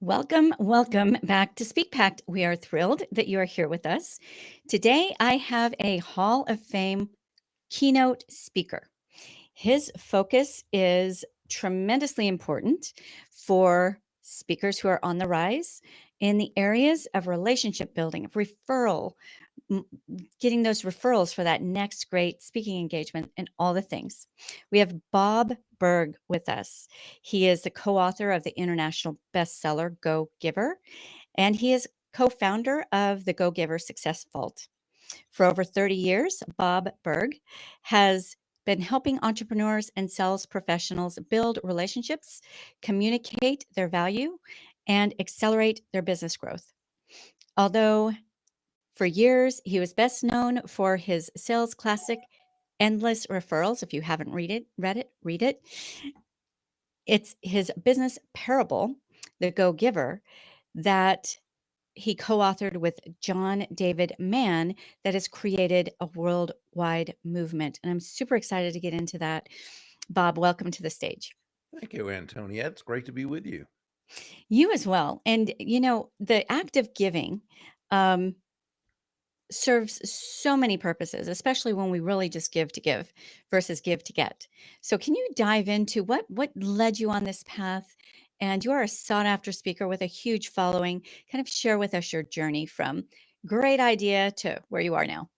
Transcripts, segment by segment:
Welcome back to Speak Pact. We are thrilled that you are here with us. Today, I have a Hall of Fame keynote speaker. His focus is tremendously important for speakers who are on the rise in the areas of relationship building, of referral, m- getting those referrals for that next great speaking engagement, and all the things. We have Bob Burg with us. He is the co author of the international bestseller Go Giver, and he is co founder of the Go Giver Success Vault. For over 30 years, Bob Burg has been helping entrepreneurs and sales professionals build relationships, communicate their value, and accelerate their business growth. Although for years he was best known for his sales classic, Endless Referrals. If you haven't read it. It's his business parable, The Go Giver, that he co-authored with John David Mann that has created a worldwide movement. And I'm super excited to get into that. Bob, welcome to the stage. Thank you, Antoniette. It's great to be with you. You as well. And, the act of giving um, serves so many purposes, especially when we really just give to give versus give to get. So can you dive into what led you on this path? And you are a sought after speaker with a huge following. Kind of share with us your journey from great idea to where you are now.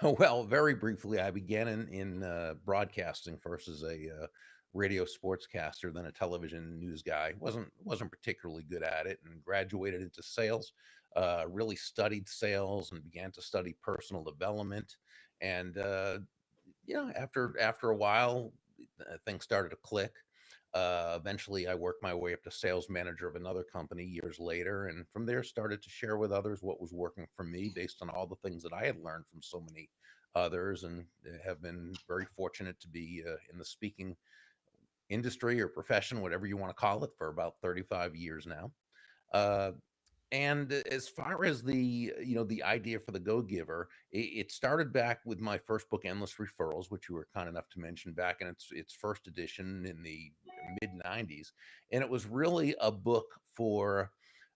Well, very briefly, I began in broadcasting first as a radio sportscaster, then a television news guy. wasn't particularly good at it, and graduated into sales. Really studied sales and began to study personal development. And after a while, things started to click. Eventually, I worked my way up to sales manager of another company years later, and from there started to share with others what was working for me based on all the things that I had learned from so many others, and have been very fortunate to be in the speaking industry or profession, whatever you want to call it, for about 35 years now. Uh, and as far as the idea for the Go Giver, it started back with my first book, Endless Referrals, which you were kind enough to mention, back in its first edition in the mid '90s, and it was really a book for.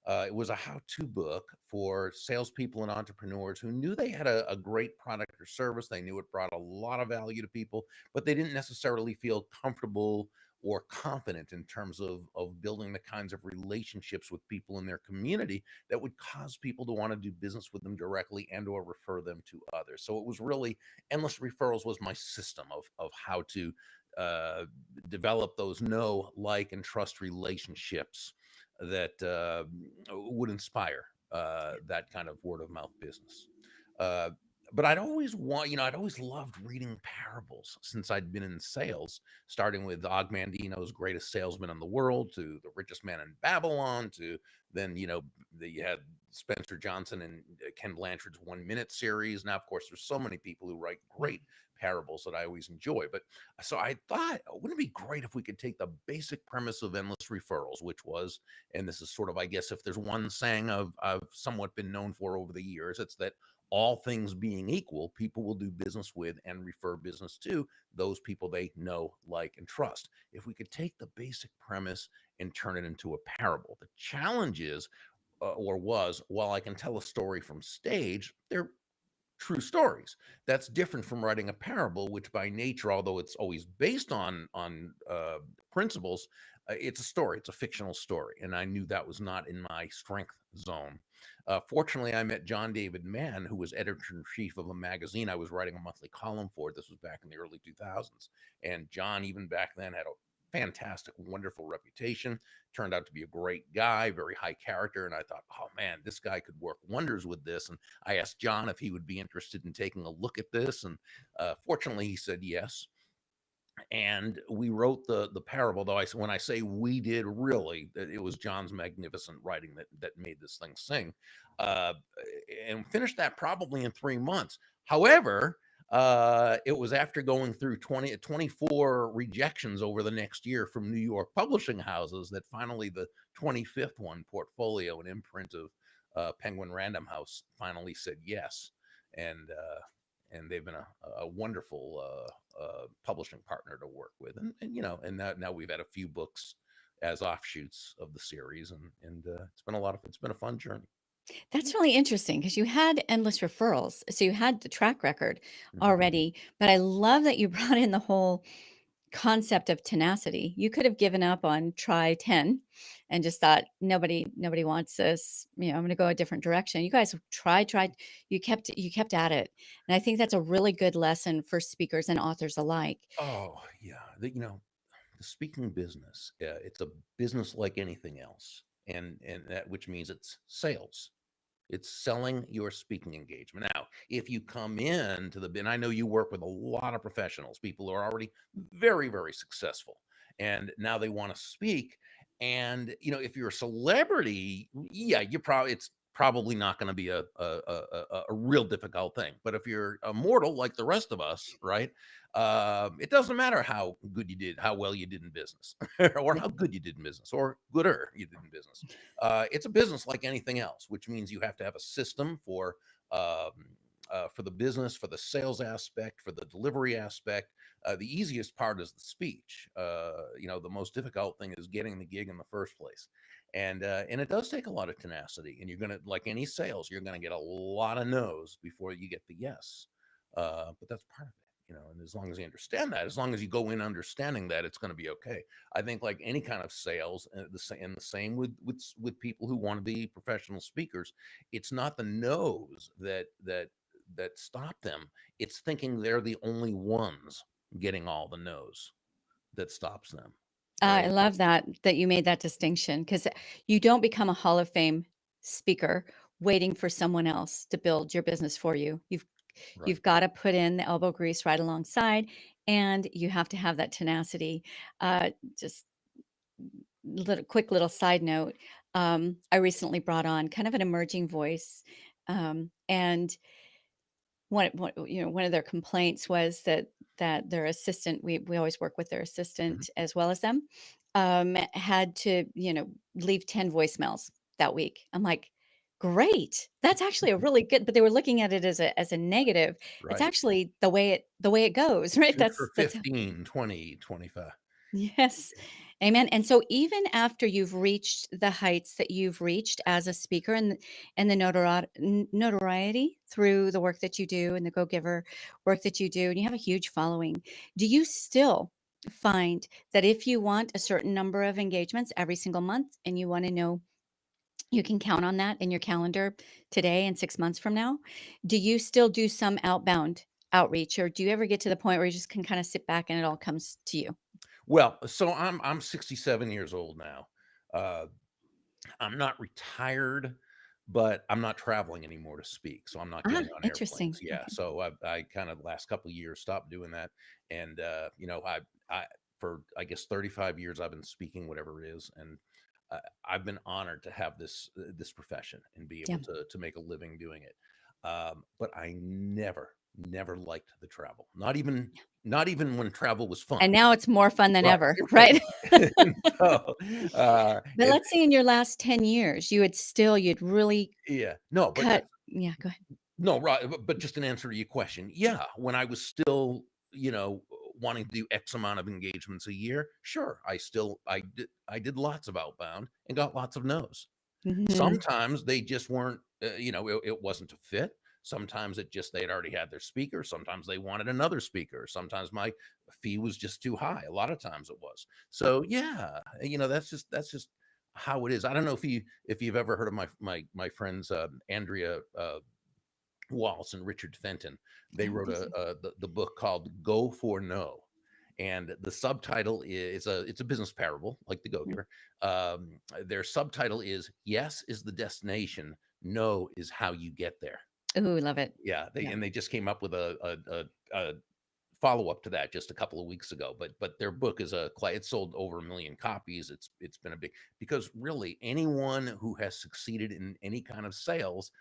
It was a how-to book for salespeople and entrepreneurs who knew they had a great product or service. They knew it brought a lot of value to people, but they didn't necessarily feel comfortable or confident in terms of building the kinds of relationships with people in their community that would cause people to want to do business with them directly and or refer them to others. So it was really Endless Referrals was my system of how to uh, develop those know, like, and trust relationships that would inspire that kind of word of mouth business. Uh, but I'd always loved reading parables since I'd been in sales, starting with Ogmandino's Greatest Salesman in the World to The Richest Man in Babylon to then, you had Spencer Johnson and Ken Blanchard's 1 Minute series. Now, of course, there's so many people who write great parables that I always enjoy. But so I thought, wouldn't it be great if we could take the basic premise of Endless Referrals, which was, and this is sort of, I guess, if there's one saying I've somewhat been known for over the years, it's that all things being equal, people will do business with and refer business to those people they know, like, and trust. If we could take the basic premise and turn it into a parable, the challenge is, or was, while I can tell a story from stage, they're true stories. That's different from writing a parable, which by nature, although it's always based on principles, it's a story. It's a fictional story, and I knew that was not in my strength zone. Fortunately, I met John David Mann, who was editor in chief of a magazine I was writing a monthly column for. This was back in the early 2000s, and John, even back then, had a fantastic, wonderful reputation. Turned out to be a great guy, very high character, and I thought, oh man, this guy could work wonders with this. And I asked John if he would be interested in taking a look at this, and fortunately, he said yes. And we wrote the parable. Though when I say we did, really, it was John's magnificent writing that made this thing sing, uh, and finished that probably in 3 months. However, it was after going through 24 rejections over the next year from New York publishing houses that finally the 25th one, Portfolio, an imprint of Penguin Random House, finally said yes. And they've been a wonderful publishing partner to work with, and now we've had a few books as offshoots of the series, and it's been a fun journey. That's really interesting because you had endless referrals. So you had the track record Mhm. already, but I love that you brought in the whole concept of tenacity. You could have given up on try 10 and just thought nobody wants this, I'm going to go a different direction. You guys tried, you kept at it. And I think that's a really good lesson for speakers and authors alike. Oh yeah, the speaking business, it's a business like anything else, and that which means it's sales. It's selling your speaking engagement. Now, if you come into and I know you work with a lot of professionals, people who are already very, very successful, and now they want to speak. And if you're a celebrity, yeah, it's probably not going to be a real difficult thing. But if you're a mortal like the rest of us, right? It doesn't matter how good you did, how well you did in business, or how good you did in business, or gooder you did in business. It's a business like anything else, which means you have to have a system for the business, for the sales aspect, for the delivery aspect. The easiest part is the speech. The most difficult thing is getting the gig in the first place, and it does take a lot of tenacity. And you're gonna, like any sales, you're gonna get a lot of no's before you get the yes. But that's part of it. And as long as you understand that, as long as you go in understanding that, it's going to be okay. I think, like any kind of sales, and the same with people who want to be professional speakers, it's not the no's that stop them. It's thinking they're the only ones getting all the no's that stops them, I right? love that you made that distinction because you don't become a Hall of Fame speaker waiting for someone else to build your business for you. Right. You've gotta put in the elbow grease right alongside, and you have to have that tenacity. Just quick little side note, I recently brought on kind of an emerging voice, and one of their complaints was that their assistant, we always work with their Mhm. assistant as well as them, had to, leave 10 voicemails that week. I'm like, "Great. That's actually a really good," but they were looking at it as a negative. It's Right. actually the way it goes, right? Shoot for That's 15, 20, 25. Yes. Amen. And so even after you've reached the heights that you've reached as a speaker and the notoriety through the work that you do and the go-giver work that you do, and you have a huge following, do you still find that if you want a certain number of engagements every single month and you want to know you can count on that in your calendar today and 6 months from now, do you still do some outbound outreach, or do you ever get to the point where you just can kind of sit back and it all comes to you? Well, so I'm 67 years old now. Uh, I'm not retired, but I'm not traveling anymore to speak, so I'm not Ah, getting on interesting. airplanes. Yeah, Okay. so I kind of last couple of years stopped doing that, and I for I guess 35 years I've been speaking, whatever it is, and I've been honored to have this profession and be Yeah. able to make a living doing it. But I never liked the travel, not even when travel was fun. And now it's more fun than Right. ever, right? And so, But let's say in your last 10 years, you'd really yeah, no, but cut. Yeah, go ahead. no, right, but just an answer to your question, yeah, when I was still, wanting to do X amount of engagements a year, sure, I did lots of outbound and got lots of no's. Mhm. Sometimes they just weren't, it wasn't a fit. Sometimes they'd already had their speaker. Sometimes they wanted another speaker. Sometimes my fee was just too high. A lot of times it was. So yeah, that's just how it is. I don't know if you've ever heard of my friends Andrea Waltz and Richard Fenton. I They don't wrote think so. the book called "Go for No," and the subtitle is it's a business parable, like the Go Mm. Giver. Their subtitle is "Yes is the destination, no is how you get there." Ooh, love it. Yeah, they Yeah. and they just came up with a follow up to that just a couple of weeks ago. But their book is it sold over 1 million copies. It's been a big, because really anyone who has succeeded in any kind of sales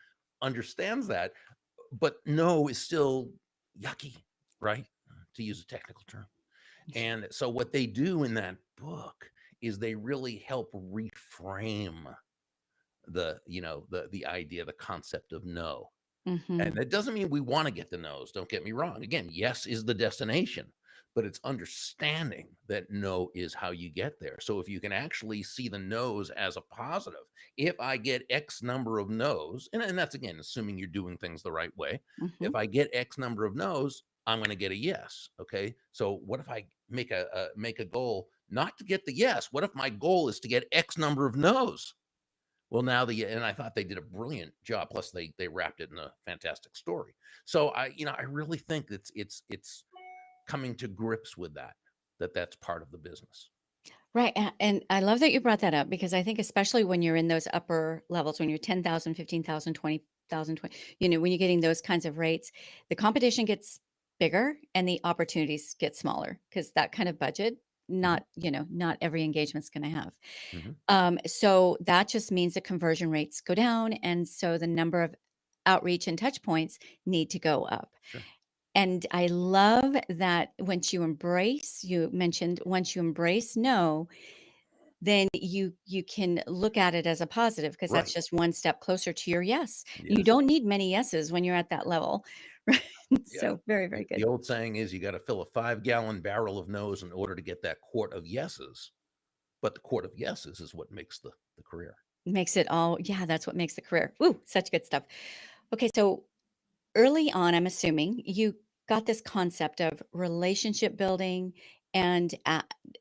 understands that, but no is still yucky, right? To use a technical term. And so what they do in that book is they really help reframe the idea, the concept of no. And Mhm. that doesn't mean we want to get the no's. Don't get me wrong. Again, yes is the destination, but it's understanding that no is how you get there. So if you can actually see the no's as a positive, if I get X number of no's, and that's again assuming you're doing things the right way. Mhm. If I get X number of no's, I'm going to get a yes. Okay. So what if I make a goal not to get the yes? What if my goal is to get X number of no's? Well, now and I thought they did a brilliant job. Plus, they wrapped it in a fantastic story. So I really think it's coming to grips with that's part of the business. Right, and I love that you brought that up because I think especially when you're in those upper levels, when you're 10,000, 15,000, 20,000, when you're getting those kinds of rates, the competition gets bigger and the opportunities get smaller because that kind of budget, Mhm, not every engagement's gonna have. mhm, So that just means the conversion rates go down, and so the number of outreach and touch points need to go up. sure. And I love that you mentioned once you embrace no, then you can look at it as a positive because that's Right. just one step closer to your yes. You Yes. don't need many yeses when you're at that level. Right? Yeah. So very, very The good. old saying is you got to fill a 5-gallon barrel of no's in order to get that quart of yeses. But the quart of yeses is what makes the career. Makes it all yeah, that's what makes the career. Ooh, such good stuff. Okay, so early on, I'm assuming you got this concept of relationship building and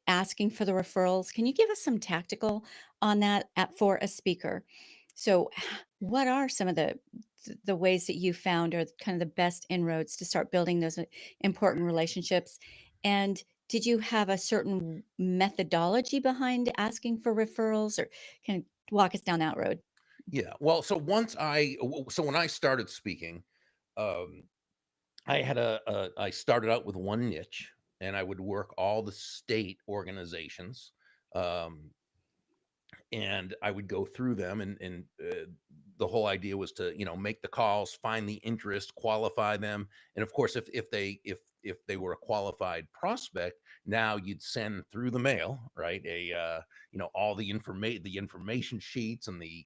asking for the referrals. Can you give us some tactical on that for a speaker? So, what are some of the ways that you found are kind of the best inroads to start building those important relationships? And did you have a certain methodology behind asking for referrals, or can you walk us down that road? Yeah. Well, so when I started speaking, um, I started out with one niche, and I would work all the state organizations, um, and I would go through them, and the whole idea was to make the calls, find the interest, qualify them, and of course, if they were a qualified prospect, now you'd send through the mail, right? All the information sheets and the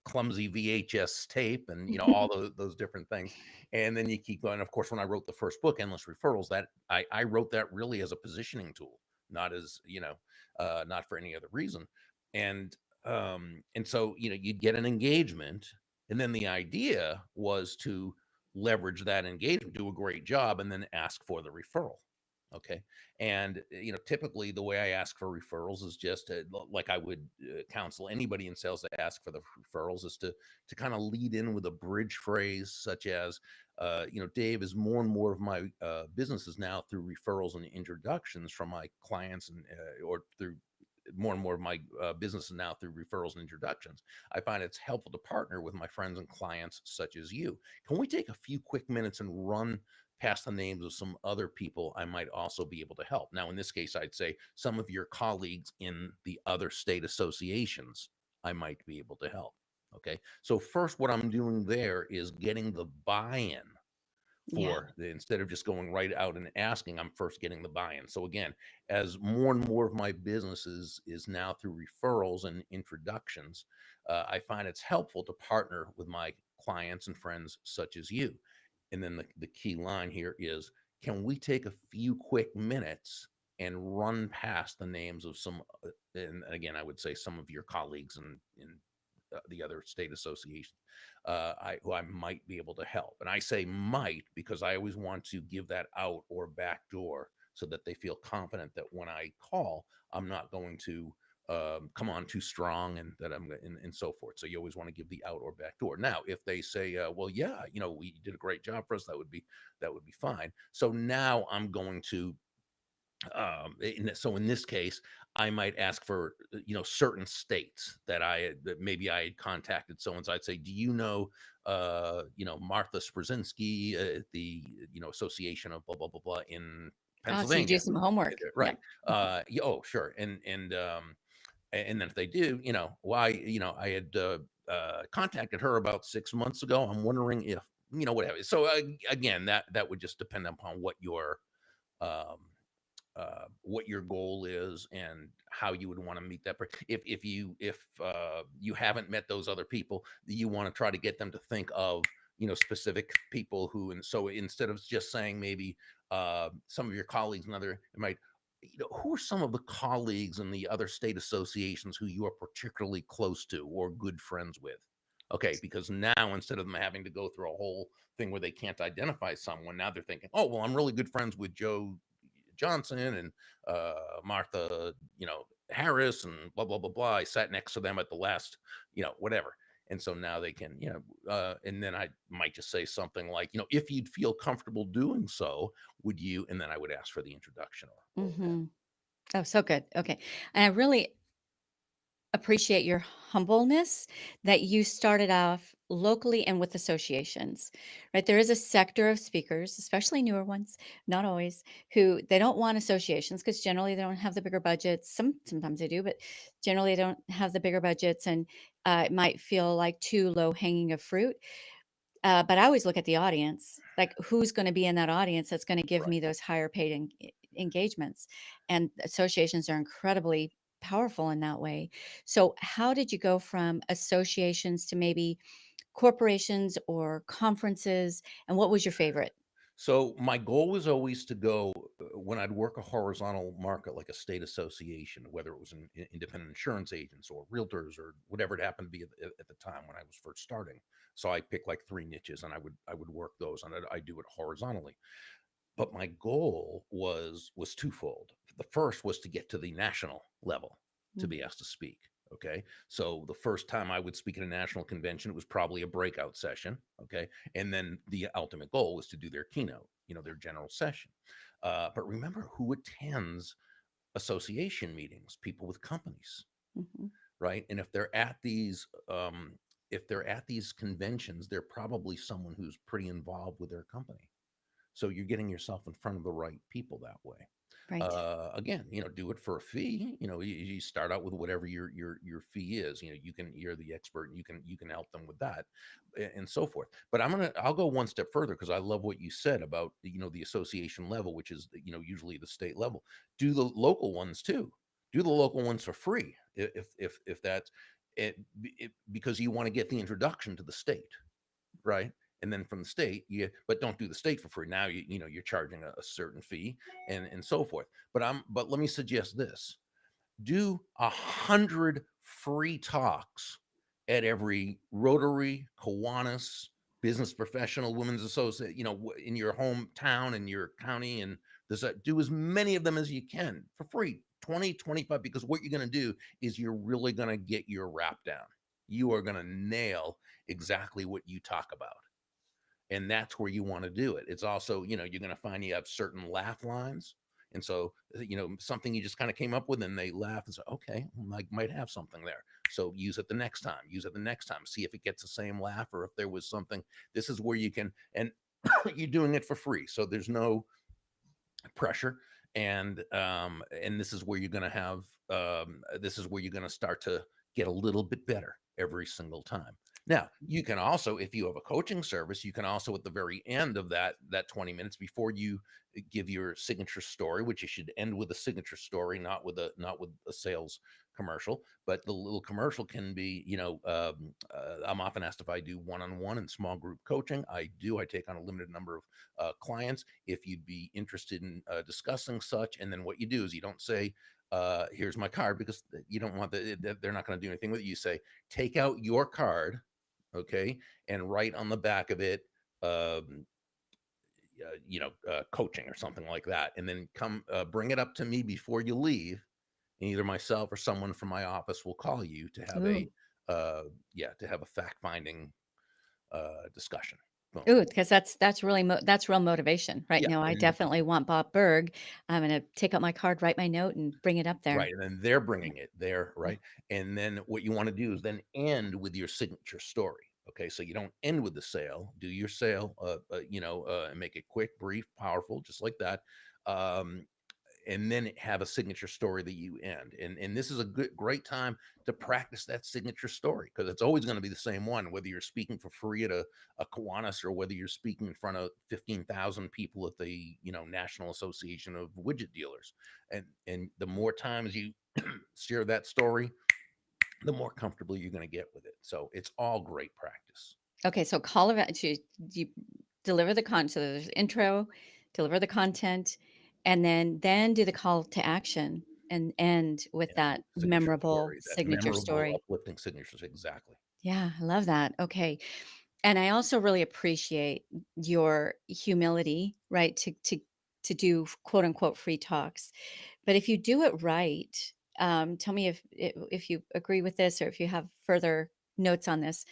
clumsy VHS tape and all those different things. And then you keep going. Of course, when I wrote the first book, Endless Referrals, that I wrote that really as a positioning tool, not as not for any other reason. And so you'd get an engagement, and then the idea was to leverage that engagement, do a great job, and then ask for the referral. Okay. And typically the way I ask for referrals is just like I would counsel anybody in sales to ask for the referrals is to kind of lead in with a bridge phrase such as, Dave, is more and more of my business is now through referrals and introductions from my clients or through more and more of my business is now through referrals and introductions. I find it's helpful to partner with my friends and clients such as you. Can we take a few quick minutes and run past the names of some other people I might also be able to help? Now, in this case, I'd say some of your colleagues in the other state associations I might be able to help. Okay. So, first, what I'm doing there is getting the buy in Yeah, instead of just going right out and asking, I'm first getting the buy-in. So again, as more and more of my business is now through referrals and introductions, I find it's helpful to partner with my clients and friends such as you. And then the key line here is, can we take a few quick minutes and run past the names of some and again, I would say some of your colleagues in the other state associations, who I might be able to help. And I say might because I always want to give that out or back door so that they feel confident that when I call, I'm not going to come on too strong and that and so forth. So you always want to give the out or back door. Now, if they say, well, yeah, we did a great job for us, that would be fine. So now I'm going to so in this case I might ask for certain states that maybe I had contacted so and so. I'd say, do you know Martha Sprzinski, the association of blah blah blah blah in oh, so you do Pennsylvania? some homework. Yeah. Right. Yeah, oh sure. And then if they do, why, I had contacted her about 6 months ago. I'm wondering if whatever. So again, that would just depend upon um what your goal is and how you would want to meet that person. If you haven't met those other people, you want to try to get them to think of specific people who, and so instead of just saying maybe some of your colleagues and other might, who are some of the colleagues in the other state associations who you are particularly close to or good friends with? Okay, because now instead of them having to go through a whole thing where they can't identify someone, now they're thinking, oh, well, I'm really good friends with Joe Johnson and Martha, Harris, and blah blah blah blah. I sat next to them at the last, whatever. And so now they can, and then I might just say something like, if you'd feel comfortable doing so, would you? And then I would ask for the introduction or what. Hmm. Oh, so good. Okay. And I really appreciate your humbleness that you started off locally and with associations, right? There is a sector of speakers, especially newer ones, not always, who they don't want associations because generally they don't have the bigger budgets. Sometimes they do, but generally they don't have the bigger budgets, and it might feel like too low hanging of fruit. But I always look at the audience, like who's going to be in that audience that's going to give Right. me those higher paid engagements. And associations are incredibly powerful in that way. So, how did you go from associations to maybe corporations or conferences? And what was your favorite? So my goal was always to go when I'd work a horizontal market like a state association, whether it was independent insurance agents or realtors or whatever it happened to be at the time when I was first starting. So I picked like three niches and I would work those and I do it horizontally. But my goal was twofold. The first was to get to the national level to be Mm, asked to speak. Okay. So the first time I would speak at a national convention, it was probably a breakout session. Okay. And then the ultimate goal was to do their keynote, their general session. But remember who attends association meetings? People with companies, mhm. right? And if they're at these conventions, they're probably someone who's pretty involved with their company. So you're getting yourself in front of the right people that way. Right. Again, do it for a fee. You start out with whatever your fee is. You're the expert, and you can help them with that, and so forth. But I'll go one step further because I love what you said about the association level, which is usually the state level. Do the local ones too. Do the local ones for free if that's because you want to get the introduction to the state, right? And then from the state, but don't do the state for free. Now you're charging a certain fee and so forth. But let me suggest this: do 100 free talks at every Rotary, Kiwanis, Business Professional, Women's Associate, in your hometown, in your county, and do as many of them as you can for free, 20, 25, because what you're going to do is you're really going to get your rap down. You are going to nail exactly what you talk about, and that's where you want to do it. It's also, you're going to find you have certain laugh lines. And so, something you just kind of came up with and they laugh and say, okay, I might have something there. So use it the next time, see if it gets the same laugh or if there was something. This is where you can, and you're doing it for free. So there's no pressure. And this is where you're going to have, this is where you're going to start to get a little bit better every single time. Now, you can also, if you have a coaching service, you can also at the very end of that 20 minutes before you give your signature story, which you should end with a signature story, not with a sales commercial, but the little commercial can be, I'm often asked if I do one-on-one and small group coaching. I do. I take on a limited number of clients. If you'd be interested in discussing such, and then what you do is you don't say, here's my card, because you don't want they're not going to do anything with it. You say, take out your card, okay, and write on the back of it, um, coaching or something like that, and then come bring it up to me before you leave, and either myself or someone from my office will call you to have Ooh. uh, a fact finding discussion. Boom. Ooh, because that's really that's real motivation, right? Yeah, No, I and definitely want Bob Burg. I'm gonna take out my card, write my note, and bring it up there. right, and then they're Yeah. bringing it there, Yeah. right? And then what you want to do is then end with your signature story. Okay, so you don't end with the sale. Do your sale, and make it quick, brief, powerful, just like that. Um, and then have a signature story that you end. And this is a great time to practice that signature story, because it's always going to be the same one, whether you're speaking for free at a Kiwanis or whether you're speaking in front of 15,000 people at the National Association of Widget Dealers. And the more times you share that story, the more comfortable you're going to get with it. So it's all great practice. Okay, so call of you deliver the con so there's intro deliver the content, and then do the call to action and end with And that signature memorable story, that signature memorable, story. uplifting signatures. Exactly. Yeah, I love that. Okay. And I also really appreciate your humility, right? To do quote unquote free talks. But if you do it right, tell me if you agree with this or if you have further notes on this.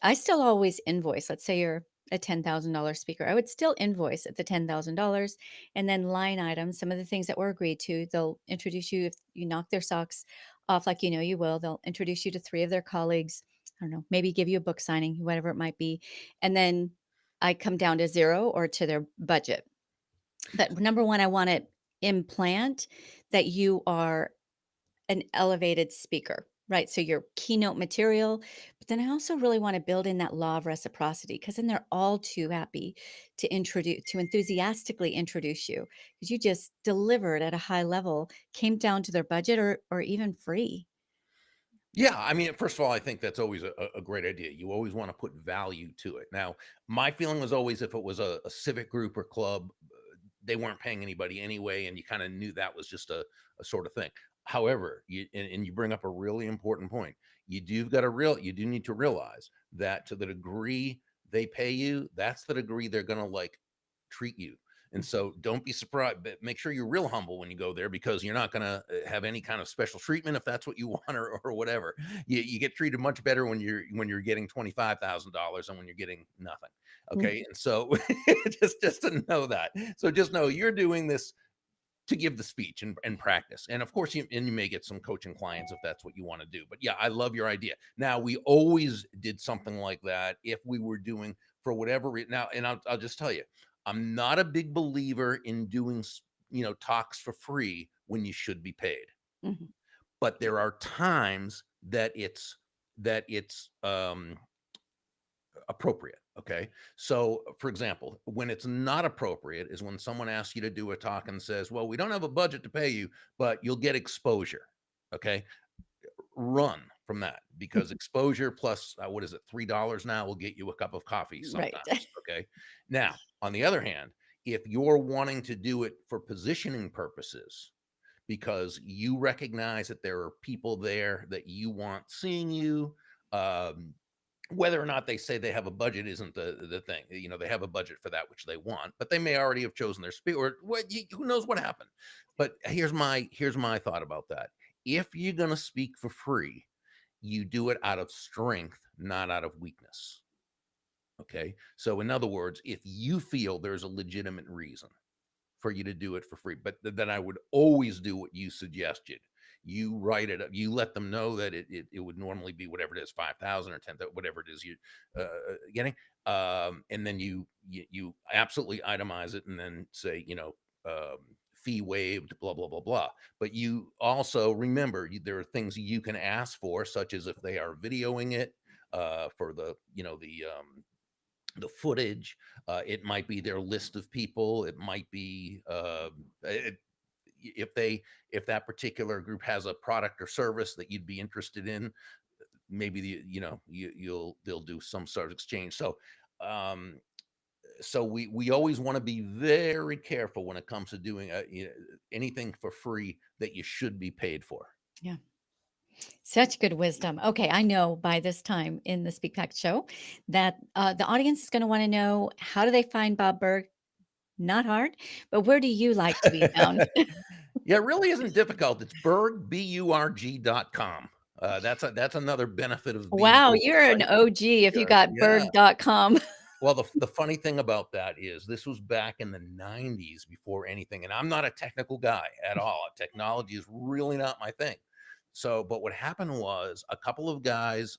I still always invoice. Let's say you're a $10,000 speaker. I would still invoice at the $10,000 and then line items, some of the things that were agreed to. They'll introduce you if you knock their socks off like you know you will. They'll introduce you to three of their colleagues. I don't know, maybe give you a book signing, whatever it might be. And then I come down to zero or to their budget. But number one, I want to implant that you are an elevated speaker, right? So your keynote material, but then I also really want to build in that law of reciprocity because then they're all too happy to enthusiastically introduce you because you just delivered at a high level, came down to their budget or even free. Yeah, I mean, first of all, I think that's always a great idea. You always want to put value to it. Now, my feeling was always if it was a civic group or club, they weren't paying anybody anyway, and you kind of knew that was just a sort of thing. However, and you bring up a really important point. You do need to realize that to the degree they pay you, that's the degree they're gonna like treat you. And so don't be surprised, but make sure you're real humble when you go there because you're not going to have any kind of special treatment if that's what you want or whatever. You get treated much better when you're getting $25,000 than when you're getting nothing. Mm. Okay. And so just to know that. So just know you're doing this to give the speech and practice. And of course, you may get some coaching clients if that's what you want to do. But yeah, I love your idea. Now, we always did something like that if we were doing for whatever reason. Now, and I'll just tell you, I'm not a big believer in doing, talks for free when you should be paid. Mhm. But there are times that it's appropriate. Okay. So, for example, when it's not appropriate is when someone asks you to do a talk and says, well, we don't have a budget to pay you, but you'll get exposure. Okay. Run from that because exposure plus, what is it, $3 now will get you a cup of coffee Right. sometimes. Okay. Now, on the other hand, if you're wanting to do it for positioning purposes, because you recognize that there are people there that you want seeing you, um, whether or not they say they have a budget isn't the thing. They have a budget for that which they want, but they may already have chosen their speaker. Or who knows what happened? But here's my thought about that. If you're gonna speak for free, you do it out of strength, not out of weakness. Okay. So in other words, if you feel there's a legitimate reason for you to do it for free. But then I would always do what you suggested. You write it up. You let them know that it would normally be whatever it is, 5,000 or 10,000, whatever it is you getting. And then you absolutely itemize it and then say, fee waived, blah blah blah blah. But you also remember there are things you can ask for, such as if they are videoing it for the footage. It might be their list of people. It might be if that particular group has a product or service that you'd be interested in. Maybe they'll do some sort of exchange. Um, so we always want to be very careful when it comes to doing anything for free that you should be paid for. Yeah. Such good wisdom. Okay, I know by this time in the Speak Pack show that the audience is going to want to know how do they find Bob Berg? Not hard, but where do you like to be found? Yeah, it really isn't difficult. It's Burg, BURG.com. That's another benefit of being Wow, a you're an licensed OG if you speaker. got Yeah. berg.com. Well, the funny thing about that is this was back in the 90s before anything, and I'm not a technical guy at all. Technology is really not my thing. So, but what happened was a couple of guys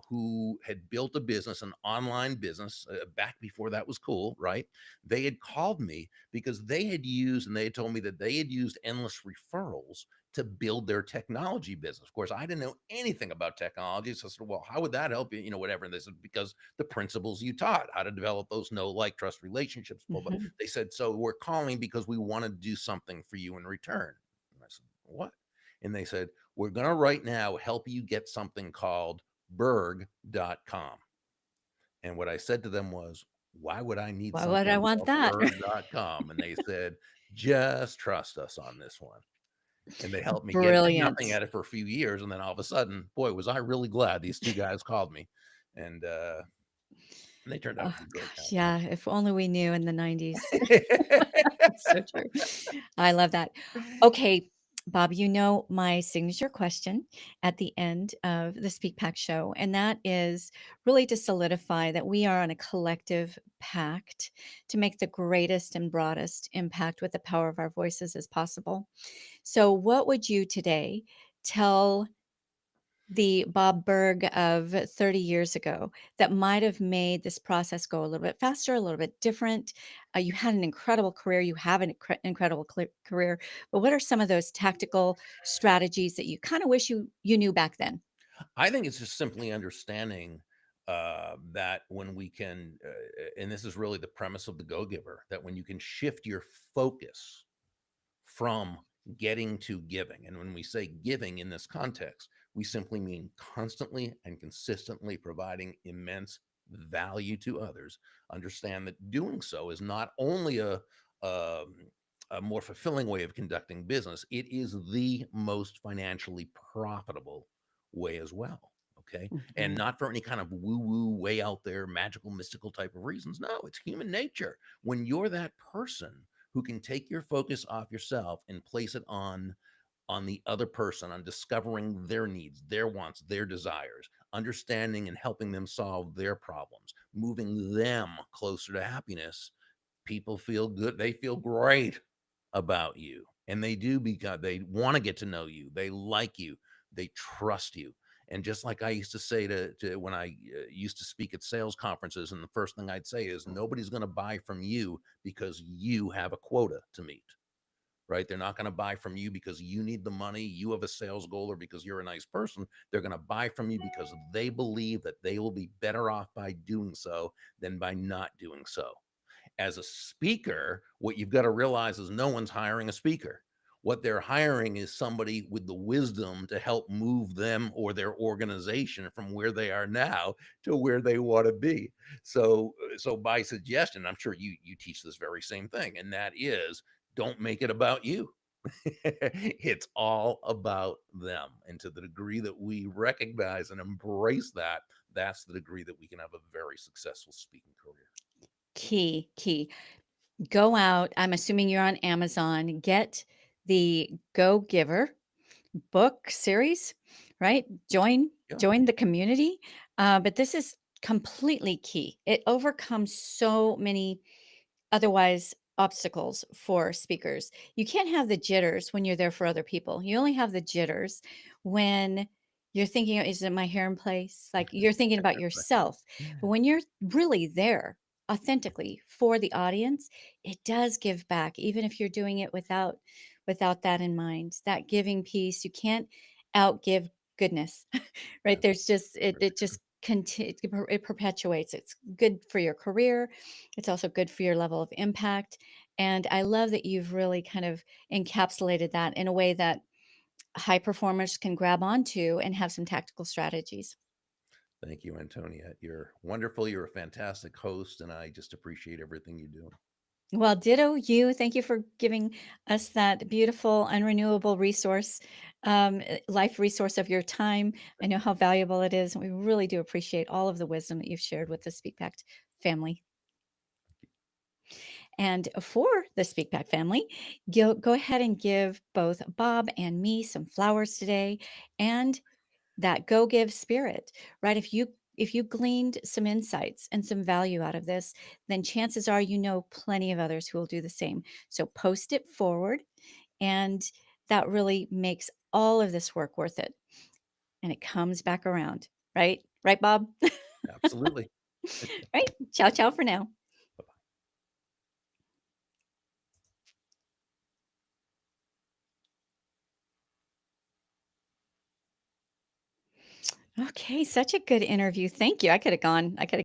who had built a business, an online business, back before that was cool, right? They had called me because they had used, and they had told me that they had used endless referrals to build their technology business. Of course, I didn't know anything about technology. So I said, well, how would that help you? Whatever. And they said, because the principles you taught, how to develop those know, like, trust relationships, blah, blah. Mhm. They said, so we're calling because we want to do something for you in return. And I said, what? And they said, we're going to right now help you get something called Burg.com. And what I said to them was, Why would I need Why would I something want off that? Burg.com? And they said, just trust us on this one. And they helped me get did nothing Brilliant. at it for a few years. And then all of a sudden, boy, was I really glad these two guys called me. And they turned out Oh to be great gosh, company. yeah, if only we knew in the 90s. It's so true. I love that. Okay, Bob, you know my signature question at the end of the Speak Pack show, and that is really to solidify that we are on a collective pact to make the greatest and broadest impact with the power of our voices as possible. So, what would you today tell the Bob Burg of 30 years ago that might have made this process go a little bit faster, a little bit different? You had an incredible career. You have an incredible career. But what are some of those tactical strategies that you kind of wish you knew back then? I think it's just simply understanding that when we can, and this is really the premise of the Go Giver, that when you can shift your focus from getting to giving. And when we say giving in this context, we simply mean constantly and consistently providing immense value to others. Understand that doing so is not only um, a more fulfilling way of conducting business, it is the most financially profitable way as well. Okay. And Mhm. not for any kind of woo woo, way out there, magical, mystical type of reasons. No, it's human nature. When you're that person who can take your focus off yourself and place it on the other person, on discovering their needs, their wants, their desires, understanding and helping them solve their problems, moving them closer to happiness, people feel good. They feel great about you. And they do because they want to get to know you. They like you. They trust you. And just like I used to say to when I used to speak at sales conferences, and the first thing I'd say is nobody's going to buy from you because you have a quota to meet, right? They're not going to buy from you because you need the money, you have a sales goal, or because you're a nice person. They're going to buy from you because they believe that they will be better off by doing so than by not doing so. As a speaker, what you've got to realize is no one's hiring a speaker. What they're hiring is somebody with the wisdom to help move them or their organization from where they are now to where they want to be. So by suggestion, I'm sure you teach this very same thing, and that is don't make it about you. It's all about them. And to the degree that we recognize and embrace that, that's the degree that we can have a very successful speaking career. Key. Go out. I'm assuming you're on Amazon. Get the Go Giver book series, right? Yeah. Join the community. But this is completely key. It overcomes so many otherwise obstacles for speakers. You can't have the jitters when you're there for other people. You only have the jitters when you're thinking, is it my hair in place? Like you're thinking about yourself. But when you're really there authentically for the audience, it does give back, even if you're doing it without that in mind. That giving piece, you can't outgive goodness. Right? That's There's just it true. just it perpetuates. It's good for your career. It's also good for your level of impact. And I love that you've really kind of encapsulated that in a way that high performers can grab onto and have some tactical strategies. Thank you, Antoniette. You're wonderful. You're a fantastic host, and I just appreciate everything you do. Well, ditto you. Thank you for giving us that beautiful, unrenewable resource, life resource of your time. I know how valuable it is, and we really do appreciate all of the wisdom that you've shared with the SpeakPact family. And for the SpeakPack family, go ahead and give both Bob and me some flowers today and that go give spirit, right? If you gleaned some insights and some value out of this, then chances are you know plenty of others who will do the same. So post it forward, and that really makes all of this work worth it. And it comes back around, right? Right, Bob? Absolutely. Right? Ciao, ciao for now. Okay, such a good interview. Thank you. I could have gone. I could have